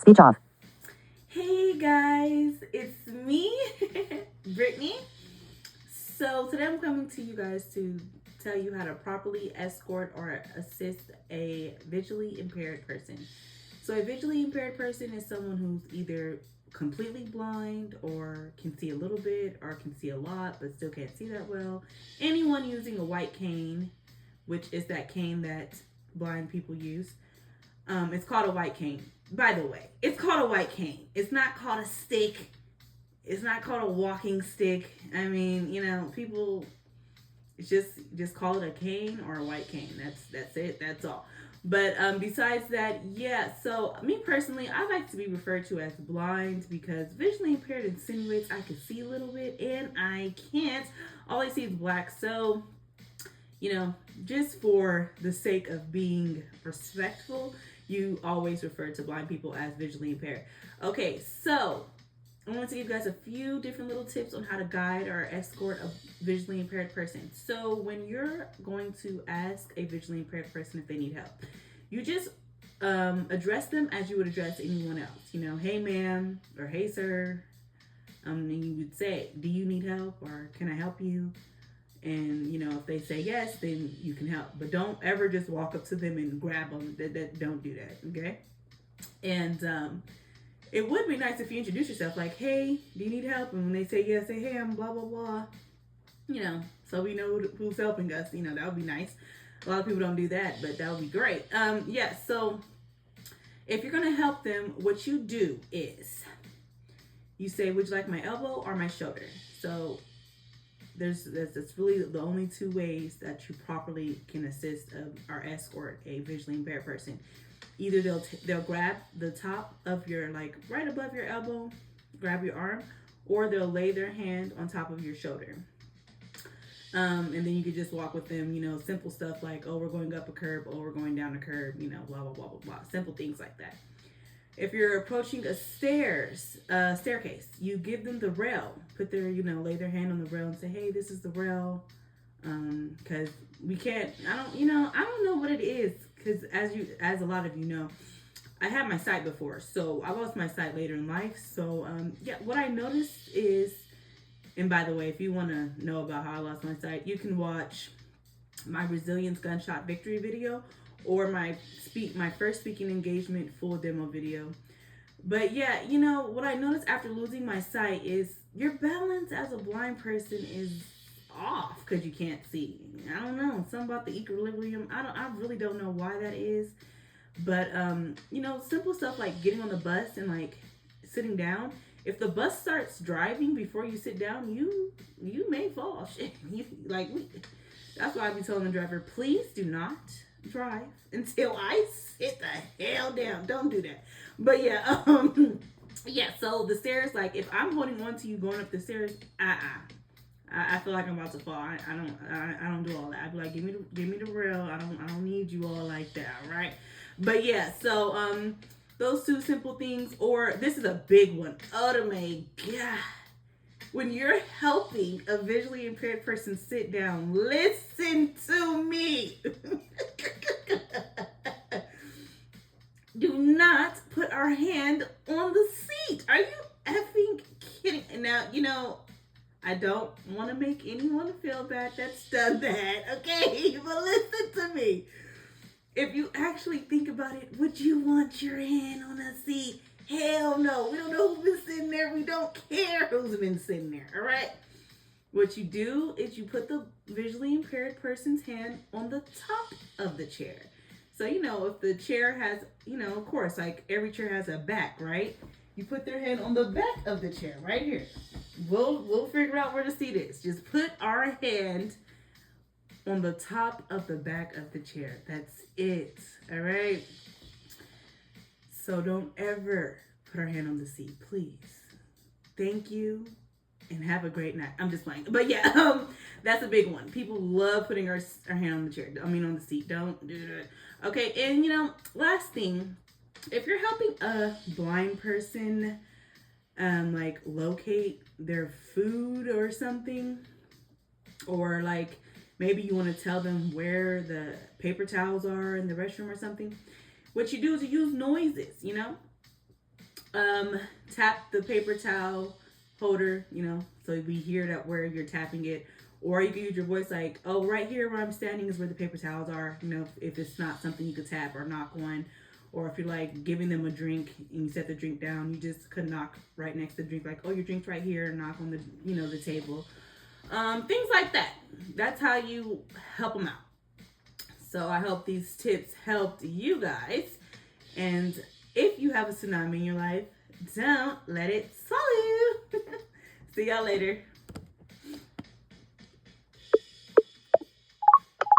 Speech off. Hey guys, it's me, Brittany. So today I'm coming to you guys to tell you how to properly escort or assist a visually impaired person. So a visually impaired person is someone who's either completely blind or can see a little bit or can see a lot but still can't see that well. Anyone using a white cane, which is that cane that blind people use. It's called a white cane. By the way, it's called a white cane. It's not called a stick. It's not called a walking stick. I mean, people it's just call it a cane or a white cane. That's it. That's all. But besides that, yeah. So me personally, I like to be referred to as blind because visually impaired insinuates I can see a little bit and I can't. All I see is black. So just for the sake of being respectful, you always refer to blind people as visually impaired. Okay, so I want to give you guys a few different little tips on how to guide or escort a visually impaired person. So when you're going to ask a visually impaired person if they need help, you just address them as you would address anyone else. Hey ma'am or hey sir. And you would say, do you need help or can I help you? And if they say yes, then you can help, but don't ever just walk up to them and grab them. Don't do that, okay? And it would be nice if you introduce yourself, like, hey, do you need help? And when they say yes, say, hey, I'm blah blah blah, so we know who's helping us. That would be nice. A lot of people don't do that, but that would be great. So if you're gonna help them, what you do is you say, would you like my elbow or my shoulder? So that's really the only two ways that you properly can assist or escort a visually impaired person. Either they'll grab the top of your, like right above your elbow, grab your arm, or they'll lay their hand on top of your shoulder. And then you could just walk with them, simple stuff like, oh, we're going up a curb, oh, we're going down a curb, blah blah blah blah blah, simple things like that. If you're approaching a staircase, you give them the rail. Put their, lay their hand on the rail and say, hey, this is the rail. Because we can't, I don't know what it is. Because as a lot of you know, I had my sight before. So I lost my sight later in life. So, what I noticed is, and by the way, if you want to know about how I lost my sight, you can watch my Resilience Gunshot Victory video or my first speaking engagement full demo video. But yeah, what I noticed after losing my sight is your balance as a blind person is off because you can't see. I don't know, something about the equilibrium. I really don't know why that is. But simple stuff like getting on the bus and like sitting down. If the bus starts driving before you sit down, you may fall. That's why I be telling the driver, please do not drive until I sit the hell down. Don't do that. But so the stairs, like if I'm holding on to you going up the stairs, I feel like I'm about to fall. I don't do all that. I be like, give me the rail. I don't need you all like that, right? But so those two simple things, or this is a big one. Oh my God. When you're helping a visually impaired person sit down, listen to me. Do not put our hand on the seat. Are you effing kidding? Now, I don't want to make anyone feel bad that's done that, okay? But listen to me. If you actually think about it, would you want your hand on a seat? Hell no. We don't know who's been sitting there. We don't care who's been sitting there, all right? What you do is you put the visually impaired person's hand on the top of the chair. So, if the chair has, of course, like every chair has a back, right? You put their hand on the back of the chair right here. We'll figure out where the seat is. Just put our hand on the top of the back of the chair. That's it. All right. So don't ever put our hand on the seat, please. Thank you, and have a great night. I'm just playing, but that's a big one. People love putting our hand on the chair. On the seat. Don't do that. Okay, and last thing, if you're helping a blind person, like locate their food or something, or like maybe you want to tell them where the paper towels are in the restroom or something. What you do is you use noises, Tap the paper towel holder, so we hear that where you're tapping it. Or you can use your voice like, oh, right here where I'm standing is where the paper towels are. If it's not something you could tap or knock on. Or if you're like giving them a drink and you set the drink down, you just could knock right next to the drink, like, oh, your drink's right here, and knock on the table. Things like that. That's how you help them out. So I hope these tips helped you guys. And if you have a tsunami in your life, don't let it swallow you. See y'all later.